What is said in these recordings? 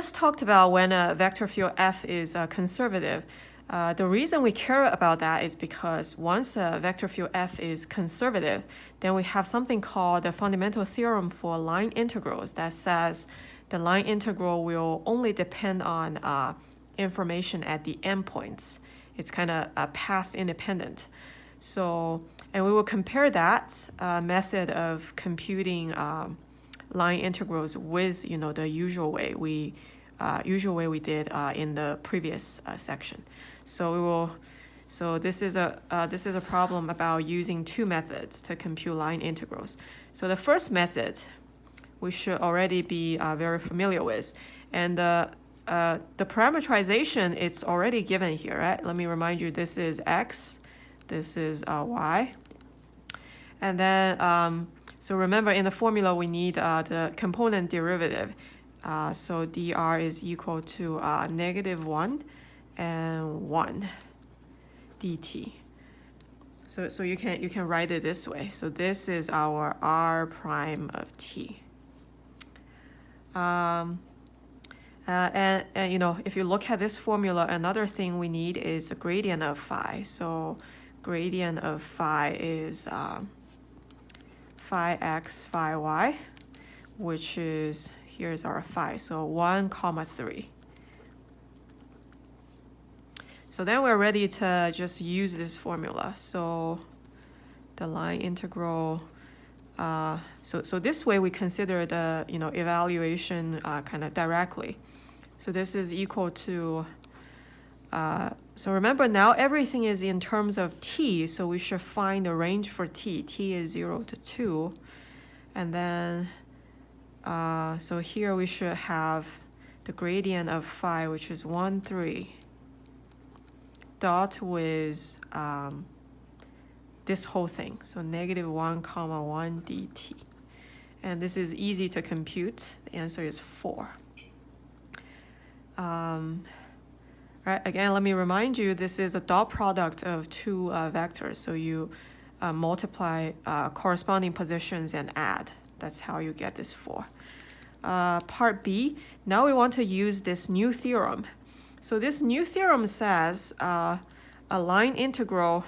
just talked about when a vector field F is conservative. The reason we care about that is because once a vector field F is conservative, then we have something called the fundamental theorem for line integrals that says the line integral will only depend on information at the endpoints. It's kind of path independent. So, and we will compare that method of computing line integrals with the usual way we did in the previous section. So this is a problem about using two methods to compute line integrals. So the first method we should already be very familiar with, and the parameterization it's already given here, right? Let me remind you, this is x, this is y, and then so remember in the formula we need the component derivative. So dr is equal to -1 and 1 dt. So you can write it this way. So this is our r prime of t. And if you look at this formula, another thing we need is a gradient of phi. So gradient of phi is phi x, phi y, which is, here's our phi, so 1, 3. So then we're ready to just use this formula. So the line integral, so this way we consider the evaluation kind of directly. So this is equal to, so remember now everything is in terms of t, so we should find the range for t. T is 0 to 2. And then, so here we should have the gradient of phi, which is 1, 3, dot with this whole thing. So -1, 1 dt. And this is easy to compute. The answer is 4. Right, again, let me remind you, this is a dot product of two vectors. So you multiply corresponding positions and add. That's how you get this 4. Part B, now we want to use this new theorem. So this new theorem says a line integral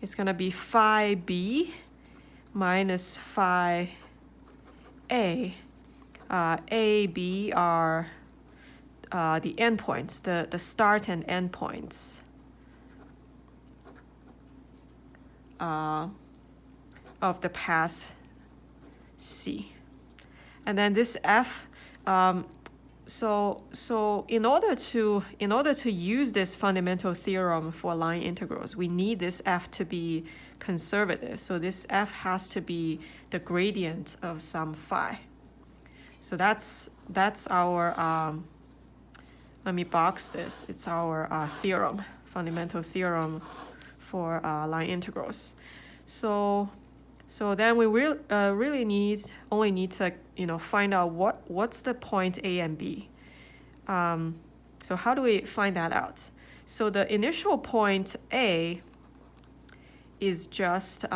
is going to be phi b minus phi a. A, B are the endpoints, the start and end points of the path C. And then this F, so in order to use this fundamental theorem for line integrals, we need this F to be conservative. So this F has to be the gradient of some phi. So that's our, let me box this. It's our theorem, fundamental theorem for line integrals. So then we really only need to find out what's the point A and B. So how do we find that out? So the initial point A is just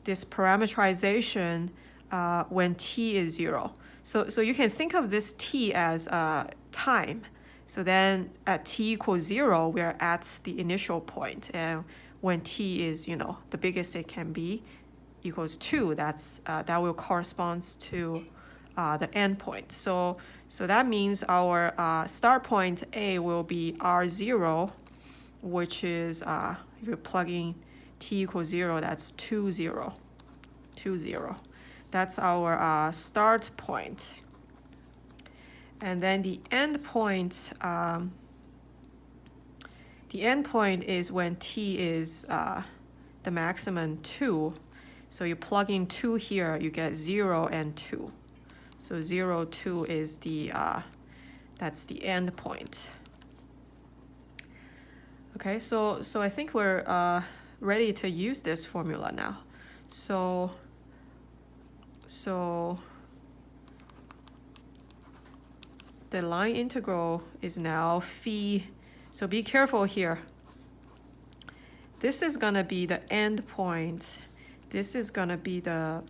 this parameterization when t is 0. So you can think of this t as time. So then at t equals 0, we're at the initial point. And when t is, the biggest it can be, equals 2, that will correspond to the end point. So that means our start point A will be R0, which is, if you're plugging t equals 0, that's 2, 0. That's our start point. And then the end point is when t is the maximum 2. So you plug in 2 here, you get 0 and 2. So 0, 2 is that's the end point. Okay, so I think we're ready to use this formula now. So the line integral is now phi. So be careful here. This is going to be the end point. This is going to be the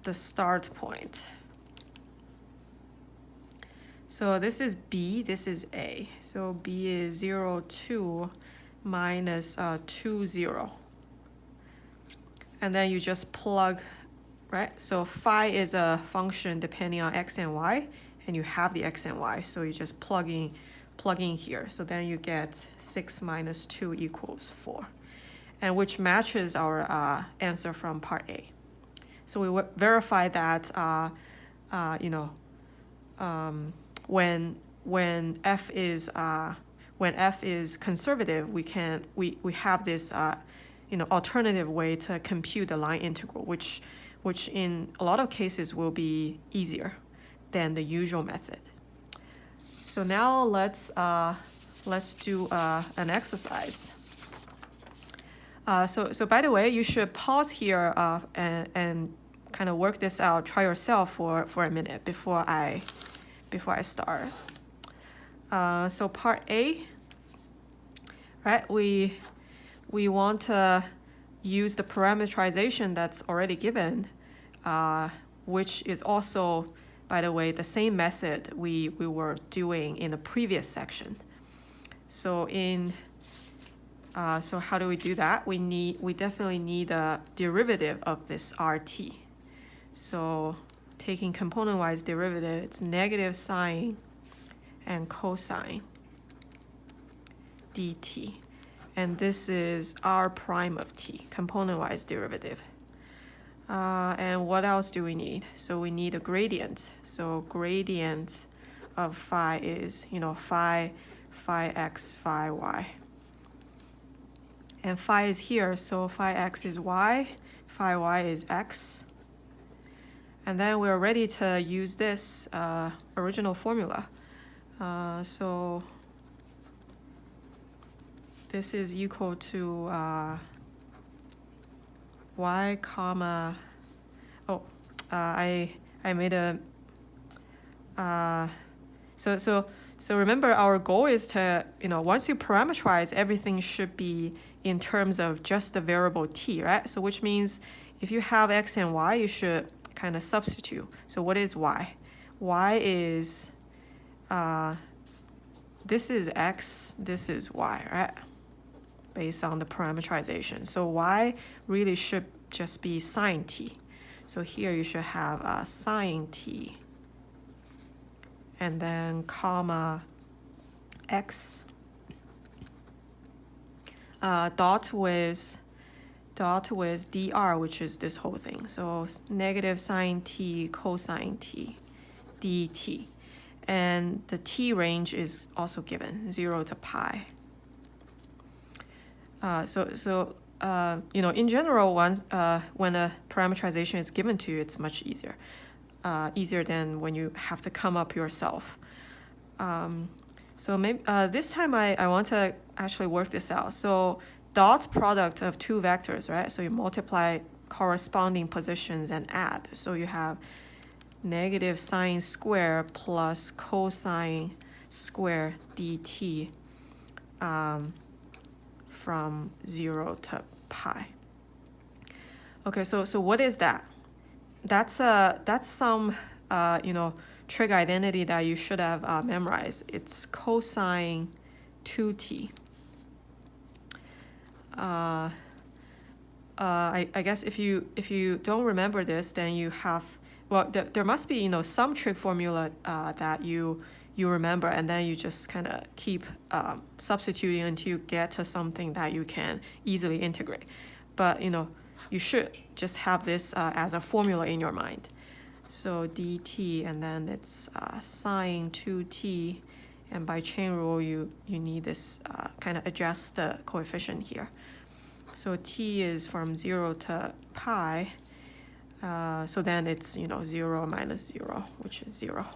the start point. So this is B, this is A. So B is 0, 2 minus 2, 0. And then you just plug, right? So phi is a function depending on x and y, and you have the x and y. So you just plug in here. So then you get 6 minus 2 equals 4, and which matches our answer from part A. So we verify that when f is conservative, we have this alternative way to compute the line integral, which in a lot of cases will be easier than the usual method. So now let's do an exercise. So by the way, you should pause here and kind of work this out. Try yourself for a minute before I start. So part A, right? We want to use the parameterization that's already given, which is also, by the way, the same method we were doing in the previous section. So so how do we do that? We definitely need a derivative of this RT. So taking component-wise derivative, it's negative sine and cosine dt. And this is r prime of t, component-wise derivative. And what else do we need? So we need a gradient. So gradient of phi is, phi x, phi y. And phi is here, so phi x is y, phi y is x. And then we're ready to use this original formula. So this is equal to y comma, I made a, so remember our goal is to, once you parameterize, everything should be in terms of just the variable t, right? So which means if you have x and y, you should kind of substitute. So what is y? Y is, this is x, this is y, right? Based on the parameterization. So y really should just be sine t. So here you should have sine t, and then comma x, dot with dr, which is this whole thing. So negative sine t cosine t dt. And the t range is also given, 0 to pi. In general, when a parameterization is given to you, it's much easier. Easier than when you have to come up yourself. So maybe this time I want to actually work this out. So dot product of two vectors, right? So you multiply corresponding positions and add. So you have negative sine square plus cosine square dt from 0 to pi. Okay, so what is that? That's some trig identity that you should have memorized. It's cosine 2t. I guess if you don't remember this, then you have, well, there must be some trig formula that you remember, and then you just kind of keep substituting until you get to something that you can easily integrate. But you should just have this as a formula in your mind. So dt, and then it's sine 2t, and by chain rule you need this kind of adjust the coefficient here. So t is from 0 to pi, so then it's 0 minus 0, which is 0.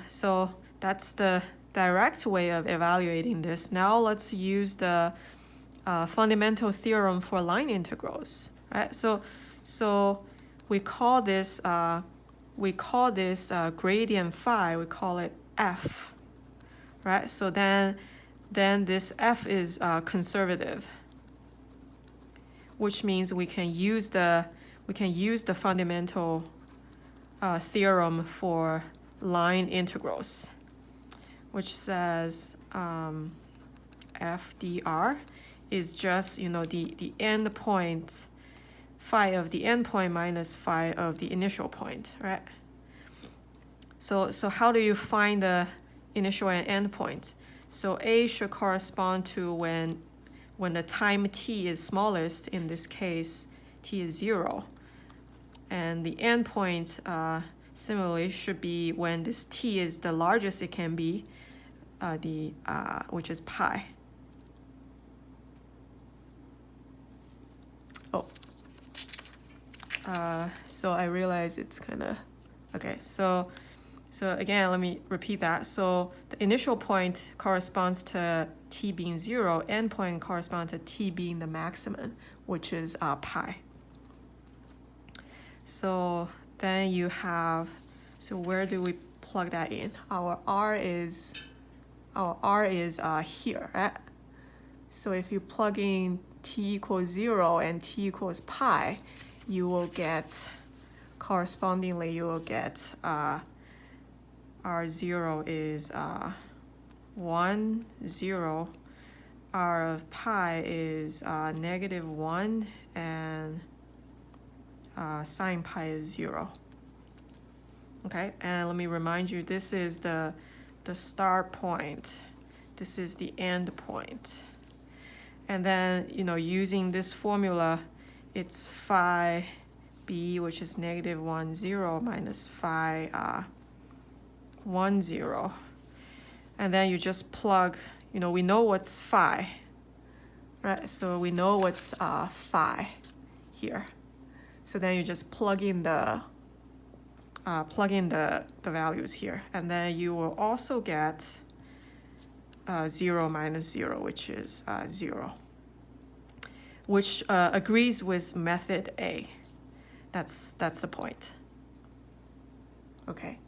So that's the direct way of evaluating this. Now let's use the fundamental theorem for line integrals, right? So we call this gradient phi, we call it f, right? So then this f is conservative, which means we can use the we can use the fundamental theorem for line integrals, which says f dr is just, the end point, phi of the end point minus phi of the initial point, right? So how do you find the initial and end point? So A should correspond to when the time t is smallest, in this case, t is 0. And the end point, similarly, should be when this t is the largest it can be, which is pi. Oh. So I realize it's kind of, okay, so again, let me repeat that. So the initial point corresponds to t being 0, end point corresponds to t being the maximum, which is pi. So then you have, so where do we plug that in? Our r is here, right? So if you plug in t equals 0 and t equals pi, you will get, correspondingly, you will get r0 is 1, 0. R of pi is -1, and sine pi is 0. Okay, and let me remind you, this is the start point. This is the end point. And then, using this formula, it's phi b, which is -1, 0, minus phi 1, 0. And then you just plug, we know what's phi, right? So we know what's phi here. So then you just plug in the values here, and then you will also get 0 minus 0, which is 0, which agrees with method A. That's the point. Okay.